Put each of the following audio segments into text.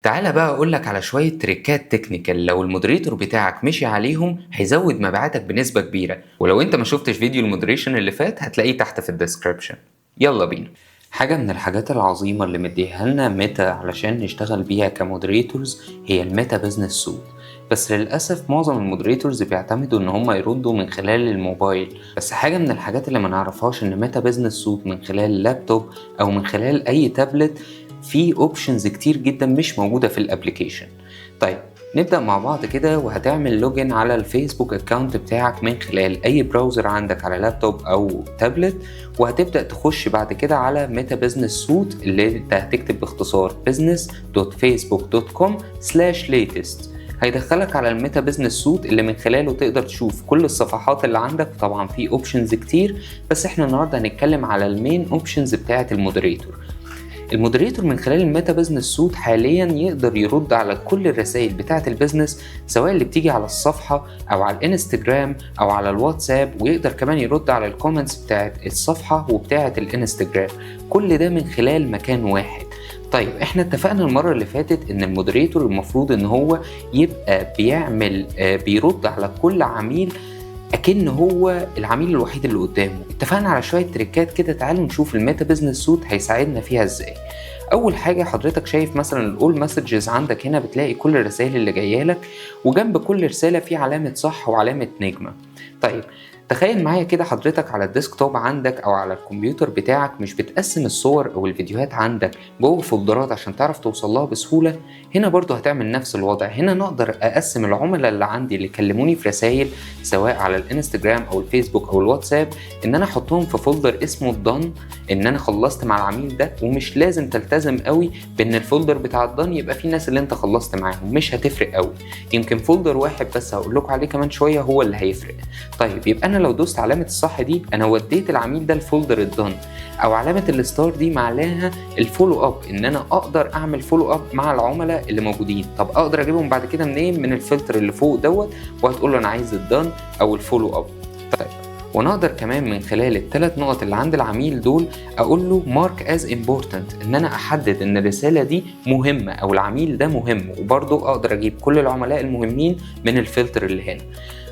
تعالى بقى أقولك على شوية تريكات تكنيكال لو المودريتور بتاعك مشي عليهم هيزود مبيعاتك بنسبة كبيرة، ولو انت ما شفتش فيديو المودريشن اللي فات هتلاقيه تحت في الديسكريبشن. يلا بينا. حاجة من الحاجات العظيمة اللي مديها لنا ميتا علشان نشتغل بيها كمودريتورز هي الميتا بزنس سوت. بس للأسف معظم المودريتورز بيعتمدوا ان هم يردوا من خلال الموبايل، بس حاجة من الحاجات اللي ما نعرفهاش ان ميتا بزنس سوت من خلال اللابتوب او من خلال اي تابلت في اوبشنز كتير جدا مش موجودة في الابليكيشن. طيب نبدأ مع بعض كده، وهتعمل لوجن على الفيسبوك اكاونت بتاعك من خلال اي براوزر عندك على لابتوب او تابلت، وهتبدأ تخش بعد كده على ميتا بزنس سوت اللي انت هتكتب باختصار business.facebook.com/latest. هيدخلك على الميتا بزنس سوت اللي من خلاله تقدر تشوف كل الصفحات اللي عندك. طبعا في اوبشنز كتير، بس احنا النهارده هنتكلم على المين اوبشنز بتاعة المودريتور. المودريتور من خلال الميتا بزنس سوت حاليا يقدر يرد على كل الرسائل بتاعة البيزنس، سواء اللي بتيجي على الصفحة او على الانستجرام او على الواتساب، ويقدر كمان يرد على الكومنتس بتاعة الصفحة وبتاعة الانستجرام، كل ده من خلال مكان واحد. طيب احنا اتفقنا المرة اللي فاتت ان المودريتور المفروض ان هو يبقى بيرد على كل عميل اكن هو العميل الوحيد اللي قدامه. اتفقنا على شوية تريكات كده، تعالوا نشوف الميتا بزنس سوت هيساعدنا فيها ازاي. اول حاجة حضرتك شايف مثلا الاول مسجز عندك هنا، بتلاقي كل الرسائل اللي جايه لك، وجنب كل رسالة في علامة صح وعلامة نجمة. طيب تخيل معايا كده حضرتك على الديسكتوب عندك او على الكمبيوتر بتاعك مش بتقسم الصور او الفيديوهات عندك جوه فولدرات عشان تعرف توصل لها بسهولة. هنا برضو هتعمل نفس الوضع. هنا نقدر اقسم العملاء اللي عندي اللي كلموني في رسائل سواء على الانستجرام او الفيسبوك او الواتساب، ان انا احطهم في فولدر اسمه الدن، ان انا خلصت مع العميل ده. ومش لازم تلتزم قوي بان الفولدر بتاع الدن يبقى فيه الناس اللي انت خلصت معاهم، مش هتفرق قوي. يمكن فولدر واحد بس هقول لكم عليه كمان شوية هو اللي هيفرق. طيب يبقى انا لو دوست علامة الصح دي انا وديت العميل ده الفولدر الدن، او علامة الستار دي معناها الفولو اب، ان انا اقدر اعمل فولو اب مع العملاء اللي موجودين. طب اقدر اجيبهم بعد كده منين؟ من الفلتر اللي فوق دوت، وهتقول له انا عايز الدن او الفولو اب. طيب ونقدر كمان من خلال الثلاث نقط اللي عند العميل دول اقول له مارك از امبورتنت، ان انا احدد ان الرساله دي مهمه او العميل ده مهم. وبرضه اقدر اجيب كل العملاء المهمين من الفلتر اللي هنا.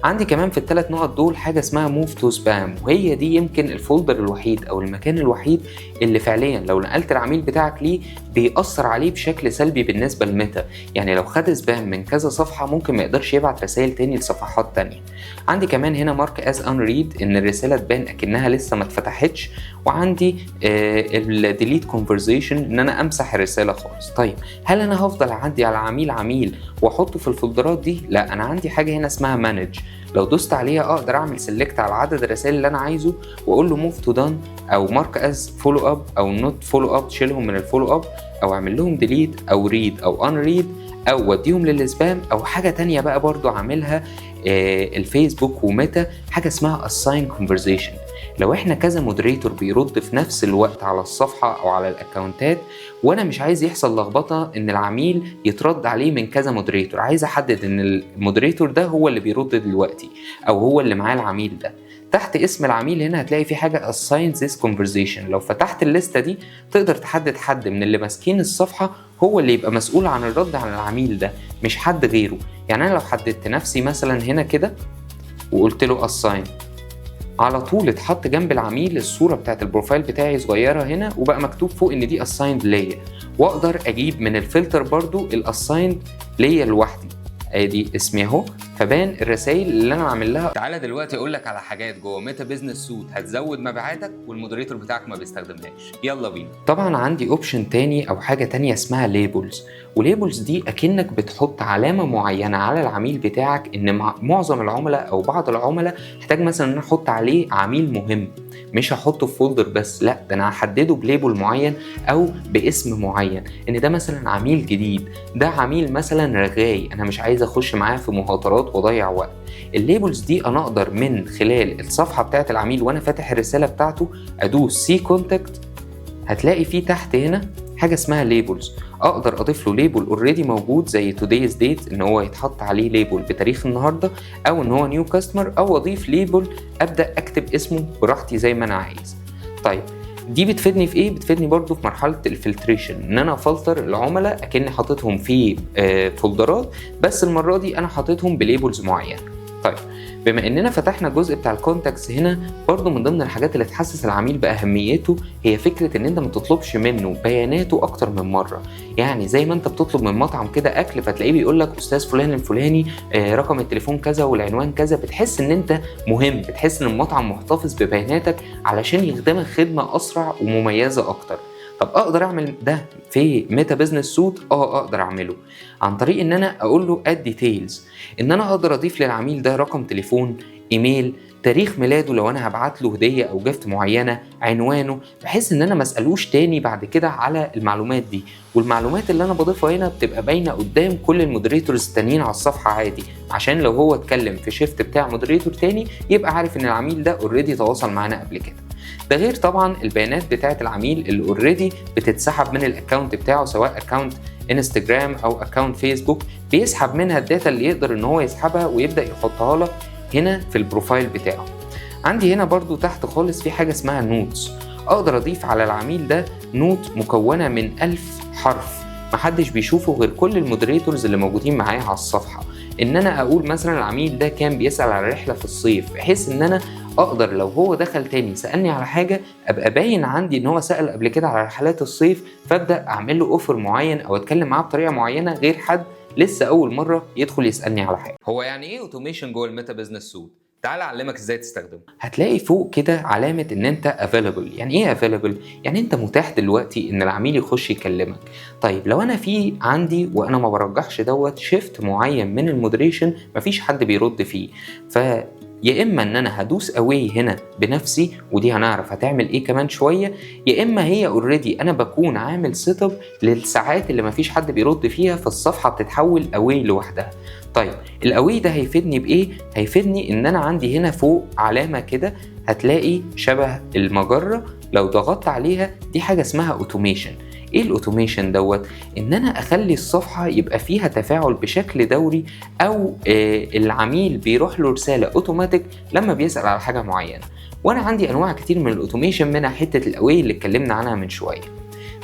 عندي كمان في الثلاث نقط دول حاجه اسمها موف تو سبام، وهي دي يمكن الفولدر الوحيد او المكان الوحيد اللي فعليا لو نقلت العميل بتاعك ليه بيأثر عليه بشكل سلبي بالنسبه لميتا. يعني لو خد سبام من كذا صفحه ممكن ما يقدرش يبعت رسائل تاني لصفحات تانية. عندي كمان هنا مارك از ان ريد، ان الرساله تبان اكنها لسه ما اتفتحتش. وعندي الديليت كونفرزيشن، ان انا امسح الرساله خالص. طيب هل انا هفضل اعدي على عميل واحطه في الفولدرات دي؟ لا، انا عندي حاجه هنا اسمها مانج. لو دوست عليها اقدر اعمل سيلكت على عدد الرسائل اللي انا عايزه، واقول له موف تو دان او مارك از فولو اب او نوت فولو اب، تشيلهم من الفولو اب، او اعمل لهم ديليت او ريد او ان ريد، او وديهم للسبام. او حاجه تانية بقى برضو عاملها الفيسبوك وميتا، حاجه اسمها assign conversation. لو احنا كذا مودريتور بيرد في نفس الوقت على الصفحه او على الاكونتات، وانا مش عايز يحصل لخبطه ان العميل يترد عليه من كذا مودريتور، عايز احدد ان المودريتور ده هو اللي بيرد دلوقتي او هو اللي معاه العميل ده. تحت اسم العميل هنا هتلاقي في حاجه assign this conversation. لو فتحت الليسته دي تقدر تحدد حد من اللي ماسكين الصفحه هو اللي يبقى مسؤول عن الرد على العميل ده، مش حد غيره. يعني انا لو حددت نفسي مثلا هنا كده وقلت له assign، على طول اتحط جنب العميل الصورة بتاعت البروفايل بتاعي صغيرة هنا، وبقى مكتوب فوق ان دي assigned ليا. واقدر اجيب من الفلتر برضو assigned ليا لوحدي، ادي اسمي اهو، فبان الرسائل اللي انا عامل لها. تعالى دلوقتي اقول لك على حاجات جوه ميتا بزنس سوت هتزود مبيعاتك والمودريتور بتاعك ما بيستخدمهاش. يلا بينا. طبعا عندي اوبشن تاني او حاجه تانية اسمها ليبلز. وليبلز دي اكنك بتحط علامه معينه على العميل بتاعك، ان معظم العملاء او بعض العملاء احتاج مثلا ان انا احط عليه عميل مهم، مش هحطه في فولدر بس، لا ده انا هحدده بليبل معين او باسم معين، ان ده مثلا عميل جديد، ده عميل مثلا رغاي انا مش عايز اخش معاه في مهاترات واضيع وقت. الليبلز دي انا اقدر من خلال الصفحه بتاعه العميل وانا فاتح الرساله بتاعته ادوس سي كونتاكت، هتلاقي فيه تحت هنا حاجه اسمها ليبلز. اقدر اضيف له ليبل اوريدي موجود زي today's date، ان هو يتحط عليه ليبل بتاريخ النهارده، او ان هو نيو كاستمر، او اضيف ليبل ابدا اكتب اسمه براحتي زي ما انا عايز. طيب دي بتفيدني في ايه؟ بتفيدني برضو في مرحله الفلتريشن، ان انا افلتر العملاء اكني حاططهم في فولدرات، بس المره دي انا حاططهم بليبلز معينه. طيب بما اننا فتحنا الجزء بتاع الكونتاكتس هنا، برضو من ضمن الحاجات اللي تحسس العميل باهميته هي فكره ان انت ما تطلبش منه بياناته اكتر من مره. يعني زي ما انت بتطلب من مطعم كده اكل فتلاقيه بيقول لك استاذ فلان الفلاني رقم التليفون كذا والعنوان كذا، بتحس ان انت مهم، بتحس ان المطعم محتفظ ببياناتك علشان يخدمك خدمه اسرع ومميزه اكتر. طب اقدر اعمل ده في ميتا بزنس سوت؟ اقدر اعمله عن طريق ان انا اقول له اد ديتيلز، ان انا اقدر اضيف للعميل ده رقم تليفون، ايميل، تاريخ ميلاده لو انا هبعت له هديه او جفت معينه، عنوانه، بحيث ان انا ما اسالوش تاني بعد كده على المعلومات دي. والمعلومات اللي انا بضيفها هنا بتبقى باينه قدام كل المودريتورز التانيين على الصفحه عادي، عشان لو هو اتكلم في شيفت بتاع مودريتور تاني يبقى عارف ان العميل ده اوريدي تواصل معانا قبل كده. ده غير طبعا البيانات بتاعه العميل اللي اوريدي بتتسحب من الاكونت بتاعه، سواء اكونت انستجرام او اكونت فيسبوك، بيسحب منها الداتا اللي يقدر ان هو يسحبها ويبدا يحطها لك هنا في البروفايل بتاعه. عندي هنا برضو تحت خالص في حاجه اسمها نوتس، اقدر اضيف على العميل ده نوت مكونه من 1000 حرف محدش بيشوفه غير كل المودريتورز اللي موجودين معايا على الصفحه. ان انا اقول مثلا العميل ده كان بيسال على رحله في الصيف، بحيث ان انا اقدر لو هو دخل تاني سالني على حاجه ابقى باين عندي ان هو سال قبل كده على رحلات الصيف، فابدا اعمل له اوفر معين او اتكلم معاه بطريقه معينه غير حد لسه اول مره يدخل يسالني على حاجه. هو يعني ايه اوتوميشن جوه الميتا بزنس سوت؟ تعال اعلمك ازاي تستخدمه. هتلاقي فوق كده علامه ان انت available. يعني ايه available؟ يعني انت متاح دلوقتي ان العميل يخش يكلمك. طيب لو انا في عندي وانا ما برجحش دوت شيفت معين من المودريشن مفيش حد بيرد فيه، يا اما ان انا هدوس اواي هنا بنفسي، ودي هنعرف هتعمل ايه كمان شويه، يا اما هي اوريدي انا بكون عامل سيت اب للساعات اللي مفيش حد بيرد فيها، فالصفحه بتتحول اواي لوحدها. طيب الاواي ده هيفيدني بايه؟ هيفيدني ان انا عندي هنا فوق علامه كده هتلاقي شبه المجره، لو ضغطت عليها دي حاجه اسمها اوتوميشن. ايه الاوتوميشن دوت؟ ان انا اخلي الصفحه يبقى فيها تفاعل بشكل دوري، او العميل بيروح له رساله اوتوماتيك لما بيسال على حاجه معينه. وانا عندي انواع كتير من الاوتوميشن، منها حته الاواي اللي اتكلمنا عنها من شويه.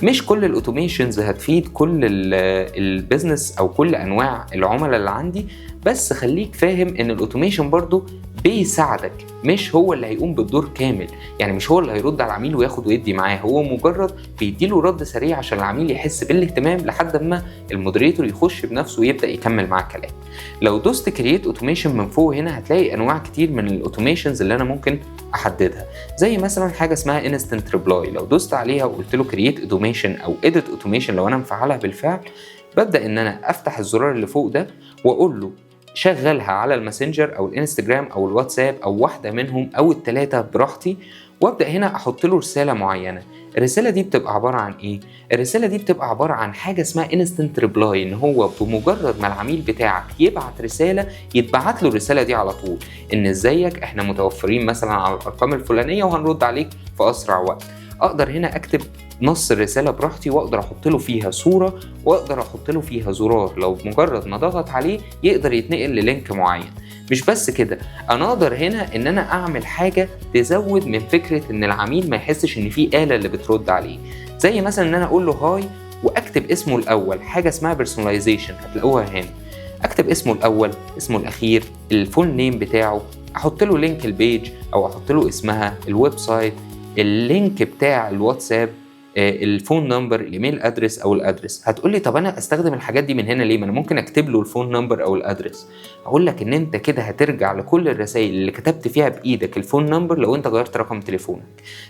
مش كل الاوتوميشنز هتفيد كل البيزنس او كل انواع العملاء اللي عندي، بس خليك فاهم ان الاوتوميشن برضو بيساعدك، مش هو اللي هيقوم بالدور كامل. يعني مش هو اللي هيرد على العميل وياخد ويدي معاه، هو مجرد بيديله رد سريع عشان العميل يحس بالاهتمام لحد ما المودريتور يخش بنفسه ويبدا يكمل معاه كلام. لو دوست كرييت اوتوميشن من فوق هنا هتلاقي انواع كتير من الاوتوميشنز اللي انا ممكن احددها، زي مثلا حاجه اسمها انستنت ريبلاي. لو دوست عليها وقلت له كرييت اوتوميشن او اديت اوتوميشن لو انا مفعلها بالفعل، ببدا ان انا افتح الزرار اللي فوق ده واقول له شغلها على الماسنجر او الانستجرام او الواتساب او واحده منهم او الثلاثه براحتي، وابدا هنا احط له رساله معينه. الرساله دي بتبقى عباره عن ايه؟ الرساله دي بتبقى عباره عن حاجه اسمها انستنت ريبلاي، ان هو بمجرد ما العميل بتاعك يبعت رساله يتبعت له الرساله دي على طول، ان ازيك احنا متوفرين مثلا على الارقام الفلانيه وهنرد عليك في اسرع وقت. اقدر هنا اكتب نص الرساله براحتي، واقدر احط له فيها صوره، واقدر احط له فيها زرار لو مجرد ما ضغط عليه يقدر يتنقل للينك معين. مش بس كده، انا اقدر هنا ان انا اعمل حاجه تزود من فكره ان العميل ما يحسش ان في آلة اللي بترد عليه، زي مثلا ان انا اقول له هاي واكتب اسمه الاول، حاجه اسمها بيرسوناليزيشن هتلاقوها هنا. اكتب اسمه الاول، اسمه الاخير، الفول نيم بتاعه، احط له لينك البيج او احط له اسمها، الويب سايت، اللينك بتاع الواتساب، الفون نمبر، الايميل ادرس او الادرس. هتقول لي طب انا استخدم الحاجات دي من هنا ليه؟ ما انا ممكن اكتب له الفون نمبر او الادرس. اقول لك ان انت كده هترجع لكل الرسائل اللي كتبت فيها بايدك الفون نمبر لو انت غيرت رقم تليفونك.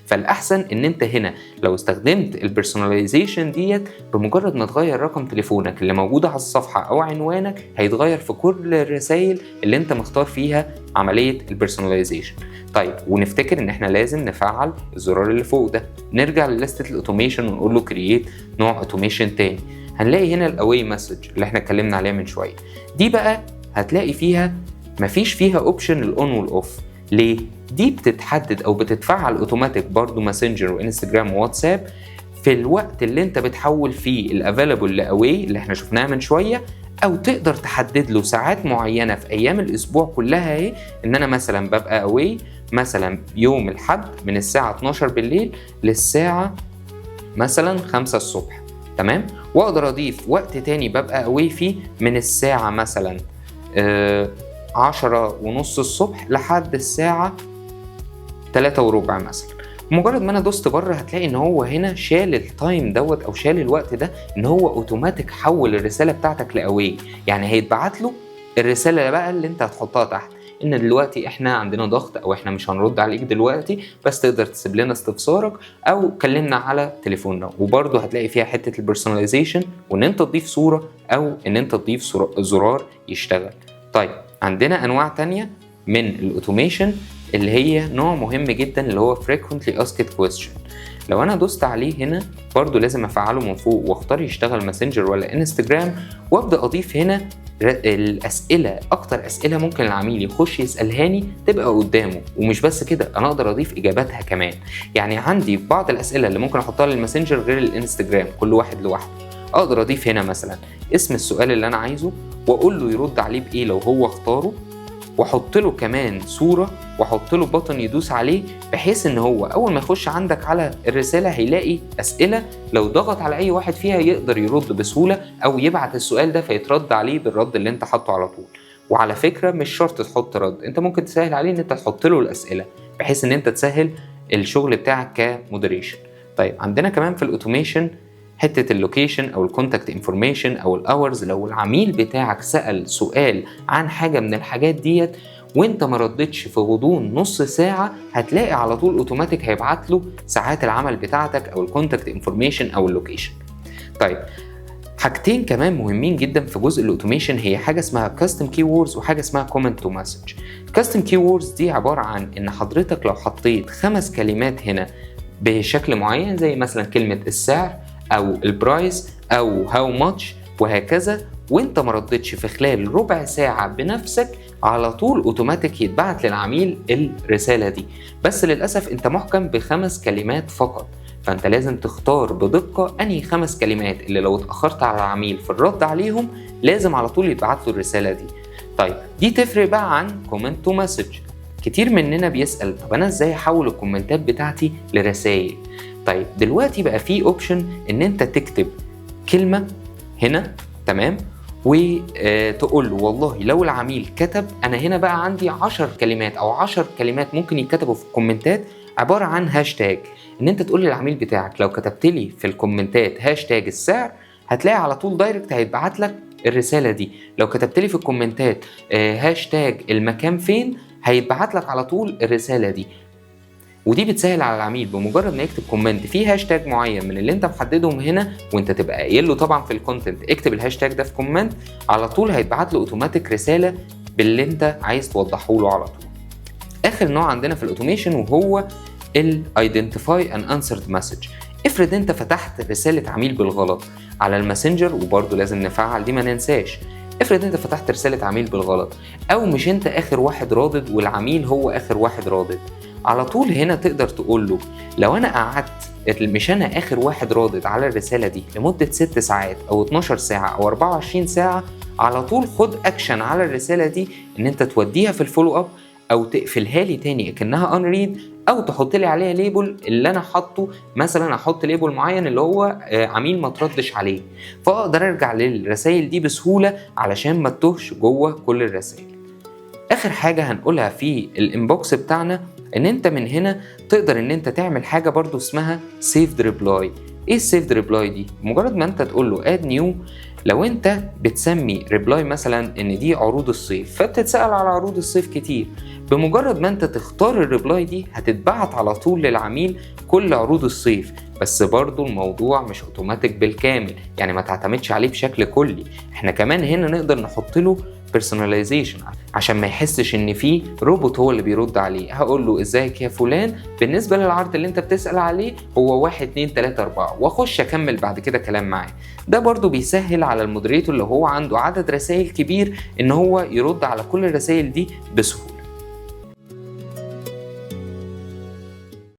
فالاحسن ان انت هنا لو استخدمت البيرسوناليزيشن ديت، بمجرد ما تغير رقم تليفونك اللي موجوده على الصفحه او عنوانك هيتغير في كل الرسائل اللي انت مختار فيها عمليه البيرسوناليزيشن. طيب ونفتكر ان احنا لازم نفعل الزرار اللي فوق ده. نرجع للستة الاوتوميشن ونقول له كرييت نوع اوتوميشن تاني. هنلاقي هنا الاواي مسج اللي احنا اتكلمنا عليها من شويه، دي بقى هتلاقي فيها مفيش فيها اوبشن الاون والاوف. ليه؟ دي بتتحدد او بتتفعل اوتوماتيك برضو ماسنجر وانستجرام وواتساب في الوقت اللي انت بتحول فيه الافيلابل لاواي اللي احنا شفناها من شويه، او تقدر تحدد له ساعات معينه في ايام الاسبوع كلها اهي، ان انا مثلا ببقى اواي مثلا يوم الحد من الساعة 12 بالليل للساعة مثلا 5 الصبح، تمام؟ واقدر اضيف وقت تاني ببقى away فيه من الساعة مثلا 10:30 الصبح لحد الساعة 3:15 مثلا. مجرد ما انا دوست بره هتلاقي ان هو هنا شال التايم دوت او شال الوقت ده، ان هو اوتوماتيك حول الرسالة بتاعتك لاواي. يعني هيتبعت له الرسالة بقى اللي انت هتحطها تحت، ان دلوقتي احنا عندنا ضغط او احنا مش هنرد عليك دلوقتي، بس تقدر تسيب لنا استفسارك او كلمنا على تليفوننا. وبرضه هتلاقي فيها حتة البرسوناليزيشن، وان انت تضيف صورة او ان انت تضيف زرار يشتغل. طيب عندنا انواع تانية من الاوتوميشن اللي هي نوع مهم جدا اللي هو frequently asked question. لو انا دوست عليه هنا برضو لازم افعله من فوق واختار يشتغل ماسنجر ولا انستجرام، وابدا اضيف هنا الاسئله، اكتر اسئله ممكن العميل يخش يسالهاني تبقى قدامه. ومش بس كده، انا اقدر اضيف اجاباتها كمان. يعني عندي بعض الاسئله اللي ممكن احطها للماسنجر غير الانستجرام، كل واحد لوحده. اقدر اضيف هنا مثلا اسم السؤال اللي انا عايزه، واقول له يرد عليه بايه لو هو اختاره، واحط له كمان صورة، واحط له بطن يدوس عليه، بحيث ان هو اول ما يخش عندك على الرسالة هيلاقي اسئلة لو ضغط على اي واحد فيها يقدر يرد بسهولة، او يبعت السؤال ده فيترد عليه بالرد اللي انت حطه على طول. وعلى فكرة مش شرط تحط رد، انت ممكن تسهل عليه ان انت تحط له الاسئلة بحيث ان انت تسهل الشغل بتاعك كمودريشن. طيب عندنا كمان في الاوتوميشن حتة اللوكيشن او الكونتاكت انفورميشن او الاورز. لو العميل بتاعك سأل سؤال عن حاجة من الحاجات ديت وانت ما ردتش في غضون نص ساعة، هتلاقي على طول اوتوماتيك هيبعت له ساعات العمل بتاعتك او الكونتاكت انفورميشن او اللوكيشن. طيب حاجتين كمان مهمين جدا في جزء الاوتوميشن، هي حاجة اسمها كاستم كيوردز وحاجة اسمها كومنت تو مسج. كاستم كيوردز دي عبارة عن ان حضرتك لو حطيت 5 كلمات هنا بشكل معين، زي مثلا كلمة السعر او البرايس او هاو ماتش وهكذا، وانت ما ردتش في خلال ربع ساعة بنفسك، على طول اوتوماتيك يتبعت للعميل الرسالة دي. بس للأسف انت محكم ب5 كلمات فقط، فانت لازم تختار بدقة انهي 5 كلمات اللي لو اتأخرت على العميل في الرد عليهم لازم على طول يتبعت له الرسالة دي. طيب دي تفرق بقى عن كومنت تو مسج. كتير مننا بيسأل طب انا ازاي احول الكومنتات بتاعتي لرسائل؟ طيب دلوقتي بقى في اوبشن ان انت تكتب كلمة هنا، تمام، وتقول له والله لو العميل كتب، انا هنا بقى عندي 10 كلمات او 10 كلمات ممكن يتكتبوا في الكومنتات عبارة عن هاشتاج. ان انت تقول للعميل بتاعك لو كتبت لي في الكومنتات هاشتاج السعر، هتلاقي على طول دايركت هيتبعت لك الرسالة دي. لو كتبت لي في الكومنتات هاشتاج المكان فين، هيتبعت لك على طول الرسالة دي. ودي بتسهل على العميل بمجرد ما يكتب كومنت فيه هاشتاج معين من اللي انت محددهم هنا، وانت تبقى قايل له طبعا في الكونتنت اكتب الهاشتاج ده في كومنت، على طول هيتبعت له اوتوماتيك رسالة باللي انت عايز توضحه له على طول. اخر نوع عندنا في الاوتوميشن وهو الايدنتيفاي ان انسرد مسج. افرض انت فتحت رسالة عميل بالغلط على الماسنجر، وبرضه لازم نفعل دي ما ننساش. افرض انت فتحت رسالة عميل بالغلط، او مش انت اخر واحد رادد والعميل هو اخر واحد رادد، على طول هنا تقدر تقول له لو انا قعدت مش انا اخر واحد رادد على الرسالة دي لمدة 6 ساعات او 12 ساعة او 24 ساعة، على طول خد اكشن على الرسالة دي، ان انت توديها في الفولو اب او تقفلها لي تاني اكنها unread، او تحط لي عليها ليبل اللي انا حاطه. مثلا احط ليبل معين اللي هو عميل ما تردش عليه، فاقدر ارجع للرسائل دي بسهولة علشان ما تتوهش جوه كل الرسائل. اخر حاجة هنقولها في الانبوكس بتاعنا ان انت من هنا تقدر ان انت تعمل حاجة برضو اسمها saved reply. ايه saved reply دي؟ مجرد ما انت تقول له add new، لو انت بتسمي ريبلاي مثلا ان دي عروض الصيف، فبتتسأل على عروض الصيف كتير، بمجرد ما انت تختار الريبلاي دي هتتبعت على طول للعميل كل عروض الصيف. بس برضو الموضوع مش اوتوماتيك بالكامل، يعني ما تعتمدش عليه بشكل كلي. احنا كمان هنا نقدر نحط له personalization عشان ما يحسش ان في روبوت هو اللي بيرد عليه. هقول له ازيك يا فلان، بالنسبه للعرض اللي انت بتسأل عليه هو 1 2 3 4، واخش اكمل بعد كده كلام معاه. ده برضو بيسهل على المودريتور اللي هو عنده عدد رسائل كبير ان هو يرد على كل الرسائل دي بسهوله.